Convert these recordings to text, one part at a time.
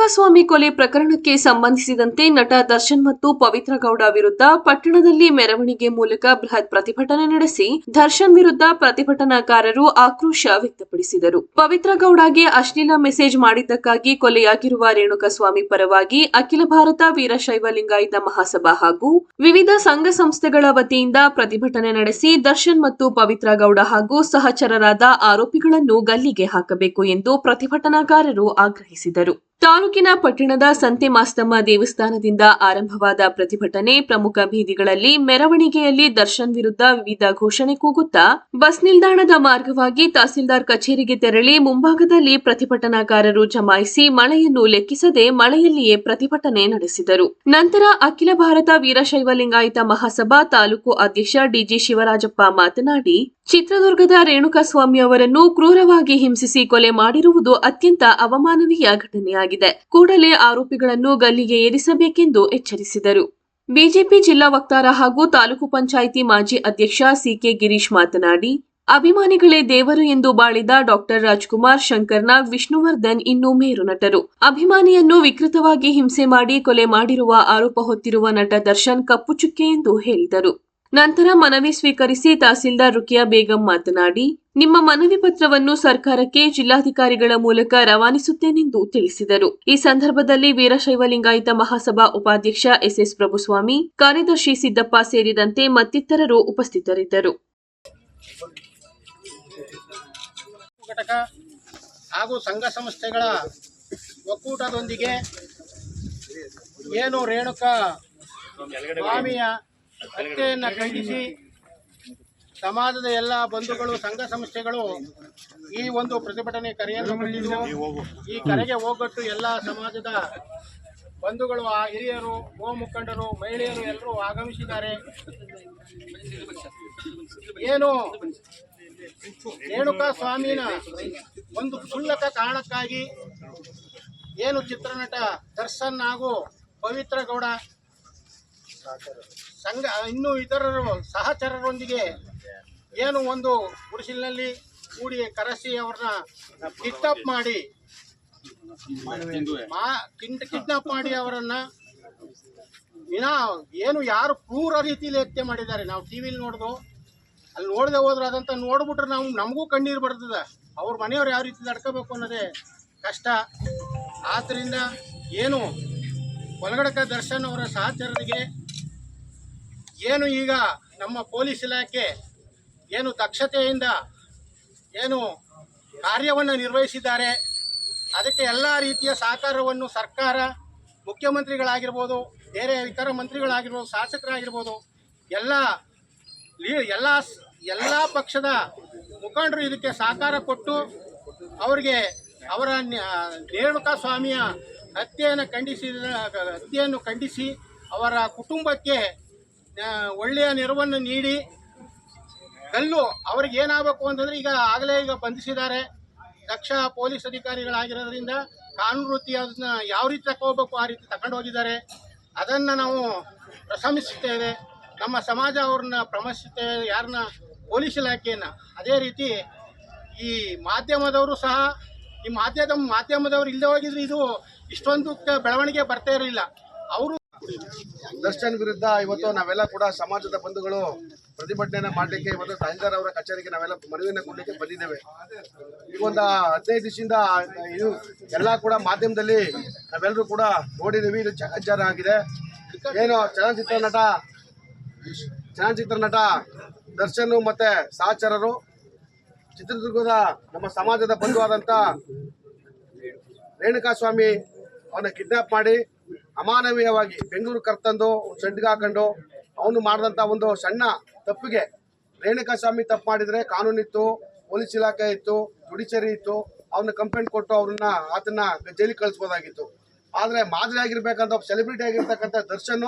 ರೇಣುಕಾಸ್ವಾಮಿ ಕೊಲೆ ಪ್ರಕರಣಕ್ಕೆ ಸಂಬಂಧಿಸಿದಂತೆ ನಟ ದರ್ಶನ್ ಮತ್ತು ಪವಿತ್ರ ಗೌಡ ವಿರುದ್ಧ ಪಟ್ಟಣದಲ್ಲಿ ಮೆರವಣಿಗೆ ಮೂಲಕ ಬೃಹತ್ ಪ್ರತಿಭಟನೆ ನಡೆಸಿ ದರ್ಶನ್ ವಿರುದ್ಧ ಪ್ರತಿಭಟನಾಕಾರರು ಆಕ್ರೋಶ ವ್ಯಕ್ತಪಡಿಸಿದರು. ಪವಿತ್ರ ಗೌಡಗೆ ಅಶ್ಲೀಲ ಮೆಸೇಜ್ ಮಾಡಿದ್ದಕ್ಕಾಗಿ ಕೊಲೆಯಾಗಿರುವ ರೇಣುಕಾಸ್ವಾಮಿ ಪರವಾಗಿ ಅಖಿಲ ಭಾರತ ವೀರಶೈವ ಲಿಂಗಾಯತ ಮಹಾಸಭಾ ಹಾಗೂ ವಿವಿಧ ಸಂಘ ಸಂಸ್ಥೆಗಳ ವತಿಯಿಂದ ಪ್ರತಿಭಟನೆ ನಡೆಸಿ ದರ್ಶನ್ ಮತ್ತು ಪವಿತ್ರ ಗೌಡ ಹಾಗೂ ಸಹಚರರಾದ ಆರೋಪಿಗಳನ್ನು ಗಲ್ಲಿಗೆ ಹಾಕಬೇಕು ಎಂದು ಪ್ರತಿಭಟನಾಕಾರರು ಆಗ್ರಹಿಸಿದರು. ತಾಲೂಕಿನ ಪಟ್ಟಣದ ಸಂತೆ ಮಾಸ್ತಮ್ಮ ದೇವಸ್ಥಾನದಿಂದ ಆರಂಭವಾದ ಪ್ರತಿಭಟನೆ ಪ್ರಮುಖ ಬೀದಿಗಳಲ್ಲಿ ಮೆರವಣಿಗೆಯಲ್ಲಿ ದರ್ಶನ್ ವಿರುದ್ಧ ವಿವಿಧ ಘೋಷಣೆ ಕೂಗುತ್ತಾ ಬಸ್ ನಿಲ್ದಾಣದ ಮಾರ್ಗವಾಗಿ ತಹಸೀಲ್ದಾರ್ ಕಚೇರಿಗೆ ತೆರಳಿ ಮುಂಭಾಗದಲ್ಲಿ ಪ್ರತಿಭಟನಾಕಾರರು ಜಮಾಯಿಸಿ ಮಳೆಯನ್ನು ಲೆಕ್ಕಿಸದೆ ಮಳೆಯಲ್ಲಿಯೇ ಪ್ರತಿಭಟನೆ ನಡೆಸಿದರು. ನಂತರ ಅಖಿಲ ಭಾರತ ವೀರಶೈವ ಲಿಂಗಾಯತ ಮಹಾಸಭಾ ತಾಲೂಕು ಅಧ್ಯಕ್ಷ ಡಿಜಿ ಶಿವರಾಜಪ್ಪ ಮಾತನಾಡಿ, ಚಿತ್ರದುರ್ಗದ ರೇಣುಕಾಸ್ವಾಮಿ ಅವರನ್ನು ಕ್ರೂರವಾಗಿ ಹಿಂಸಿಸಿ ಕೊಲೆ ಮಾಡಿರುವುದು ಅತ್ಯಂತ ಅವಮಾನನೀಯ ಘಟನೆಯಾಗಿದೆ. ಕೂಡಲೇ ಆರೋಪಿಗಳನ್ನು ಗಲ್ಲಿಗೆ ಏರಿಸಬೇಕೆಂದು ಎಚ್ಚರಿಸಿದರು. ಬಿಜೆಪಿ ಜಿಲ್ಲಾ ವಕ್ತಾರ ಹಾಗೂ ತಾಲೂಕು ಪಂಚಾಯಿತಿ ಮಾಜಿ ಅಧ್ಯಕ್ಷ ಸಿಕೆ ಗಿರೀಶ್ ಮಾತನಾಡಿ, ಅಭಿಮಾನಿಗಳೇ ದೇವರು ಎಂದು ಬಾಳಿದ ಡಾಕ್ಟರ್ ರಾಜ್ಕುಮಾರ್, ಶಂಕರ್ನಾಗ್, ವಿಷ್ಣುವರ್ಧನ್ ಇನ್ನೂ ಮೇರು ನಟರು. ಅಭಿಮಾನಿಯನ್ನು ವಿಕೃತವಾಗಿ ಹಿಂಸೆ ಮಾಡಿ ಕೊಲೆ ಮಾಡಿರುವ ಆರೋಪ ಹೊತ್ತಿರುವ ನಟ ದರ್ಶನ್ ಕಪ್ಪು ಚುಕ್ಕೆ ಎಂದು ಹೇಳಿದರು. ನಂತರ ಮನವಿ ಸ್ವೀಕರಿಸಿ ತಹಸೀಲ್ದಾರ್ ರುಕಿಯಾ ಬೇಗಂ ಮಾತನಾಡಿ, ನಿಮ್ಮ ಮನವಿ ಪತ್ರವನ್ನು ಸರ್ಕಾರಕ್ಕೆ ಜಿಲ್ಲಾಧಿಕಾರಿಗಳ ಮೂಲಕ ರವಾನಿಸುತ್ತೇನೆಂದು ತಿಳಿಸಿದರು. ಈ ಸಂದರ್ಭದಲ್ಲಿ ವೀರಶೈವ ಲಿಂಗಾಯತ ಮಹಾಸಭಾ ಉಪಾಧ್ಯಕ್ಷ ಎಸ್ಎಸ್ ಪ್ರಭುಸ್ವಾಮಿ, ಕಾರ್ಯದರ್ಶಿ ಸಿದ್ದಪ್ಪ ಸೇರಿದಂತೆ ಮತ್ತಿತರರು ಉಪಸ್ಥಿತರಿದ್ದರು. ಘಟಕ ಹಾಗೂ ಸಂಘ ಸಂಸ್ಥೆಗಳ ಒಕ್ಕೂಟದೊಂದಿಗೆ ಏನು ರೇಣುಕಾ ಸ್ವಾಮಿಯ ಹತ್ಯೆಯನ್ನು ಖಂಡಿಸಿ ಸಮಾಜದ ಎಲ್ಲ ಬಂಧುಗಳು ಸಂಘ ಸಂಸ್ಥೆಗಳು ಈ ಒಂದು ಪ್ರತಿಭಟನೆ ಕರೆಯನ್ನು ಕೊಟ್ಟಿದ್ದು, ಈ ಕರೆಗೆ ಹೋಗೊಟ್ಟು ಎಲ್ಲ ಸಮಾಜದ ಬಂಧುಗಳು, ಹಿರಿಯರು, ಗೋ ಮುಖಂಡರು, ಮಹಿಳೆಯರು ಎಲ್ಲರೂ ಆಗಮಿಸಿದ್ದಾರೆ. ಏನು ರೇಣುಕಾ ಸ್ವಾಮಿನ ಒಂದು ಕ್ಷುಲ್ಲಕ ಕಾರಣಕ್ಕಾಗಿ ಏನು ಚಿತ್ರನಟ ದರ್ಶನ್ ಹಾಗೂ ಪವಿತ್ರ ಗೌಡ ಸಂಘ ಇನ್ನೂ ಇತರರು ಸಹಚರರೊಂದಿಗೆ ಏನು ಒಂದು ಗುಡಿಸಲಿನಲ್ಲಿ ಕೂಡಿ ಕರೆಸಿ ಅವ್ರನ್ನ ಕಿಡ್ನಾಪ್ ಮಾಡಿ ಅವರನ್ನ ಏನು ಯಾರು ಕ್ರೂರ ರೀತಿಯಲ್ಲಿ ಹತ್ಯೆ ಮಾಡಿದ್ದಾರೆ. ನಾವು ಟಿವಿಲಿ ನೋಡ್ದು, ಅಲ್ಲಿ ನೋಡದೆ ಹೋದ್ರೆ ಅದಂತ ನೋಡ್ಬಿಟ್ರೆ ನಮಗೂ ಕಣ್ಣೀರು ಬರ್ತದೆ. ಅವ್ರ ಮನೆಯವ್ರು ಯಾವ ರೀತಿ ನಡ್ಕೋಬೇಕು ಅನ್ನೋದೇ ಕಷ್ಟ. ಆದ್ದರಿಂದ ಏನು ಒಳಗಡಕ ದರ್ಶನ್ ಅವರ ಸಹಚರರಿಗೆ ಏನು ಈಗ ನಮ್ಮ ಪೊಲೀಸ್ ಇಲಾಖೆ ಏನು ದಕ್ಷತೆಯಿಂದ ಏನು ಕಾರ್ಯವನ್ನು ನಿರ್ವಹಿಸಿದ್ದಾರೆ, ಅದಕ್ಕೆ ಎಲ್ಲ ರೀತಿಯ ಸಹಕಾರವನ್ನು ಸರ್ಕಾರ, ಮುಖ್ಯಮಂತ್ರಿಗಳಾಗಿರ್ಬೋದು, ಬೇರೆ ಇತರ ಮಂತ್ರಿಗಳಾಗಿರ್ಬೋದು, ಶಾಸಕರಾಗಿರ್ಬೋದು, ಎಲ್ಲ ಪಕ್ಷದ ಮುಖಂಡರು ಇದಕ್ಕೆ ಸಹಕಾರ ಕೊಟ್ಟು ಅವರಿಗೆ ಅವರ ರೇಣುಕಾ ಸ್ವಾಮಿಯ ಹತ್ಯೆಯನ್ನು ಖಂಡಿಸಿ ಅವರ ಕುಟುಂಬಕ್ಕೆ ಒಳ್ಳೆಯ ನೆರವನ್ನು ನೀಡಿ ಅವ್ರಿಗೆ ಏನಾಗಬೇಕು ಅಂತಂದರೆ ಈಗ ಬಂಧಿಸಿದ್ದಾರೆ. ದಕ್ಷ ಪೊಲೀಸ್ ಅಧಿಕಾರಿಗಳಾಗಿರೋದ್ರಿಂದ ಕಾನೂನು ವೃತ್ತಿ ಅದನ್ನ ಯಾವ ರೀತಿ ತಗೋಬೇಕು ಆ ರೀತಿ ತಗೊಂಡು ಹೋಗಿದ್ದಾರೆ. ಅದನ್ನು ನಾವು ಪ್ರಶಂಸಿಸುತ್ತೇವೆ. ನಮ್ಮ ಸಮಾಜ ಅವ್ರನ್ನ ಪ್ರಶಂಸಿಸುತ್ತೇವೆ, ಯಾರನ್ನ ಪೊಲೀಸ್ ಇಲಾಖೆಯನ್ನು. ಅದೇ ರೀತಿ ಈ ಮಾಧ್ಯಮದವರು ಸಹ, ಈ ಮಾಧ್ಯಮದವರು ಇಲ್ಲದೆ ಹೋಗಿದ್ರೆ ಇದು ಇಷ್ಟೊಂದು ಬೆಳವಣಿಗೆ ಬರ್ತಾ ಇರಲಿಲ್ಲ. ಅವರು ದರ್ಶನ್ ವಿರುದ್ಧ ಇವತ್ತು ನಾವೆಲ್ಲ ಕೂಡ ಸಮಾಜದ ಬಂಧುಗಳು ಪ್ರತಿಭಟನೆ ಮಾಡಲಿಕ್ಕೆ ಇವತ್ತು ತಹಸೀಲ್ದಾರ್ ಅವರ ಕಚೇರಿಗೆ ನಾವೆಲ್ಲ ಮನವಿಯನ್ನು ಕೊಡಲಿಕ್ಕೆ ಬಂದಿದ್ದೇವೆ. ಈಗ ಒಂದು 15 ದಿವಸದಿಂದ ಇದು ಎಲ್ಲ ಕೂಡ ಮಾಧ್ಯಮದಲ್ಲಿ ನಾವೆಲ್ಲರೂ ಕೂಡ ನೋಡಿದ್ದೀವಿ. ಇದು ಜಗಜ್ಜಾರ ಆಗಿದೆ. ಏನು ಚಲನಚಿತ್ರ ನಟ ದರ್ಶನ್ ಮತ್ತೆ ಸಹಚರರು ಚಿತ್ರದುರ್ಗದ ನಮ್ಮ ಸಮಾಜದ ಬಂಧುವಾದಂಥ ರೇಣುಕಾಸ್ವಾಮಿ ಅವನ್ನ ಕಿಡ್ನಾಪ್ ಮಾಡಿ ಅಮಾನವೀಯವಾಗಿ ಬೆಂಗಳೂರು ಕರ್ತಂದು ಸೆಡ್ಗೆ ಹಾಕೊಂಡು ಅವನು ಮಾಡಿದಂಥ ಒಂದು ಸಣ್ಣ ತಪ್ಪಿಗೆ, ರೇಣುಕಾಸ್ವಾಮಿ ತಪ್ಪು ಮಾಡಿದರೆ ಕಾನೂನಿತ್ತು, ಪೊಲೀಸ್ ಇಲಾಖೆ ಇತ್ತು, ಜುಡಿಷರಿ ಇತ್ತು, ಅವನ್ನ ಕಂಪ್ಲೇಂಟ್ ಕೊಟ್ಟು ಆತನ ಜೈಲಿಗೆ ಕಳಿಸ್ಬೋದಾಗಿತ್ತು. ಆದರೆ ಮಾದರಿ ಆಗಿರ್ಬೇಕಂತ ಸೆಲೆಬ್ರಿಟಿ ಆಗಿರ್ತಕ್ಕಂಥ ದರ್ಶನ್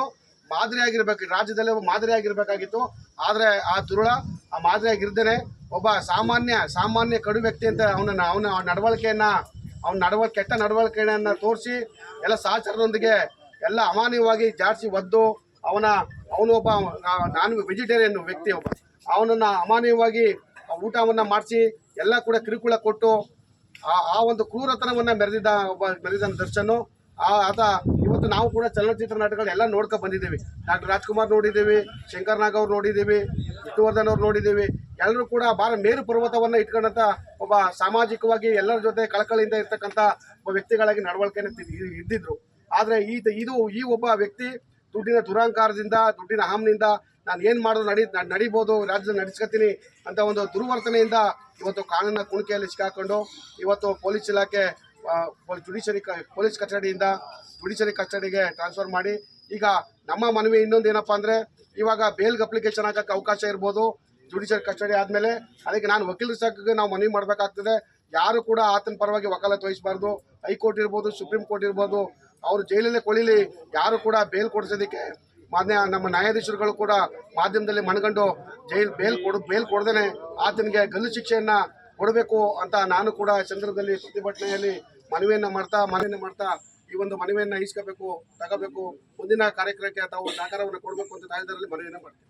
ಮಾದರಿ ಆಗಿರ್ಬೇಕು, ರಾಜ್ಯದಲ್ಲೇ ಒಬ್ಬ ಮಾದರಿ ಆಗಿರ್ಬೇಕಾಗಿತ್ತು. ಆದರೆ ಆ ದುರುಳ ಆ ಮಾದರಿ ಆಗಿರ್ದೇನೆ ಒಬ್ಬ ಸಾಮಾನ್ಯ ಕಡು ವ್ಯಕ್ತಿ ಅಂತ ಅವನ ಕೆಟ್ಟ ನಡವಳಿಕೆಯನ್ನು ತೋರಿಸಿ ಎಲ್ಲ ಸಹಚರರೊಂದಿಗೆ ಎಲ್ಲ ಅಮಾನ್ಯವಾಗಿ ಜಾಡಿಸಿ ಒದ್ದು ಅವನು ಒಬ್ಬ ವೆಜಿಟೇರಿಯನ್ ವ್ಯಕ್ತಿ, ಅವನನ್ನು ಅಮಾನ್ಯವಾಗಿ ಊಟವನ್ನು ಮಾಡಿಸಿ ಎಲ್ಲ ಕೂಡ ಕಿರುಕುಳ ಕೊಟ್ಟು ಆ ಒಂದು ಕ್ರೂರತನವನ್ನು ಮೆರೆದಿದ್ದ ದರ್ಶನ್. ಆತ ಇವತ್ತು ನಾವು ಕೂಡ ಚಲನಚಿತ್ರ ನಾಟಕಗಳೆಲ್ಲ ನೋಡ್ಕೊಂಡು ಬಂದಿದ್ದೀವಿ. ಡಾಕ್ಟರ್ ರಾಜ್ಕುಮಾರ್ ನೋಡಿದ್ದೀವಿ, ಶಂಕರ್ ನಾಗ್ ಅವ್ರು ನೋಡಿದ್ದೀವಿ, ವಿಷ್ಣುವರ್ಧನ್ ಅವ್ರು ನೋಡಿದ್ದೀವಿ. ಎಲ್ಲರೂ ಕೂಡ ಮೇರು ಪರ್ವತವನ್ನು ಇಟ್ಕೊಂಡಂತ ಒಬ್ಬ ಸಾಮಾಜಿಕವಾಗಿ ಎಲ್ಲರ ಜೊತೆ ಕಳಕಳಿಯಿಂದ ಇರ್ತಕ್ಕಂಥ ಒಬ್ಬ ವ್ಯಕ್ತಿಗಳಾಗಿ ನಡವಳಿಕೆಯನ್ನು ಇದ್ದಿದ್ರು. ಆದರೆ ಈ ಒಬ್ಬ ವ್ಯಕ್ತಿ ದುಡ್ಡಿನ ದುರಹಂಕಾರದಿಂದ, ದುಡ್ಡಿನ ಅಹಂನಿಂದ ನಾನು ಏನು ಮಾಡೋದು ನಡಿಬೋದು, ರಾಜ್ಯದ ನಡೆಸ್ಕೊತೀನಿ ಅಂತ ಒಂದು ದುರ್ವರ್ತನೆಯಿಂದ ಇವತ್ತು ಕಾನೂನಿನ ಕುಣಿಕೆಯಲ್ಲಿ ಸಿಕ್ಕಾಕೊಂಡು ಇವತ್ತು ಪೊಲೀಸ್ ಇಲಾಖೆ ಪೊಲೀಸ್ ಕಚೇರಿಯಿಂದ ಜುಡಿಷರಿ ಕಸ್ಟಡಿಗೆ ಟ್ರಾನ್ಸ್ಫರ್ ಮಾಡಿ, ಈಗ ನಮ್ಮ ಮನವಿ ಇನ್ನೊಂದು ಏನಪ್ಪ ಅಂದರೆ, ಇವಾಗ ಬೇಲ್ಗೆ ಅಪ್ಲಿಕೇಶನ್ ಹಾಕೋಕ್ಕೆ ಅವಕಾಶ ಇರ್ಬೋದು ಜುಡಿಷರಿ ಕಸ್ಟಡಿ ಆದಮೇಲೆ. ಅದಕ್ಕೆ ನಾನು ವಕೀಲರ ಶಾಖೆಗೆ ನಾವು ಮನವಿ ಮಾಡಬೇಕಾಗ್ತದೆ. ಯಾರು ಕೂಡ ಆತನ ಪರವಾಗಿ ವಕಾಲತ್ತು ವಹಿಸಬಾರ್ದು. ಹೈಕೋರ್ಟ್ ಇರ್ಬೋದು, ಸುಪ್ರೀಂ ಕೋರ್ಟ್ ಇರ್ಬೋದು, ಅವರು ಜೈಲಲ್ಲೇ ಕೊಳಿಲಿ, ಯಾರು ಕೂಡ ಬೇಲ್ ಕೊಡಿಸೋದಕ್ಕೆ ನಮ್ಮ ನ್ಯಾಯಾಧೀಶರುಗಳು ಕೂಡ ಮಾಧ್ಯಮದಲ್ಲಿ ಮನಗಂಡು ಬೇಲ್ ಕೊಡದೇನೆ ಆತನಿಗೆ ಗಲ್ಲು ಶಿಕ್ಷೆಯನ್ನು ಕೊಡಬೇಕು ಅಂತ ನಾನು ಕೂಡ ಸಂದರ್ಭದಲ್ಲಿ ಪ್ರತಿಭಟನೆಯಲ್ಲಿ ಮನವಿಯನ್ನು ಮಾಡ್ತಾ ಈ ಒಂದು ಮನವಿಯನ್ನು ತಗೋಬೇಕು, ಮುಂದಿನ ಕಾರ್ಯಕ್ರಮಕ್ಕೆ ತಾವು ಸಹಕಾರವನ್ನು ಕೊಡಬೇಕು ಅಂತ ತಾಯಿದರಲ್ಲಿ ಮನವಿಯನ್ನು ಮಾಡ್ತೀನಿ.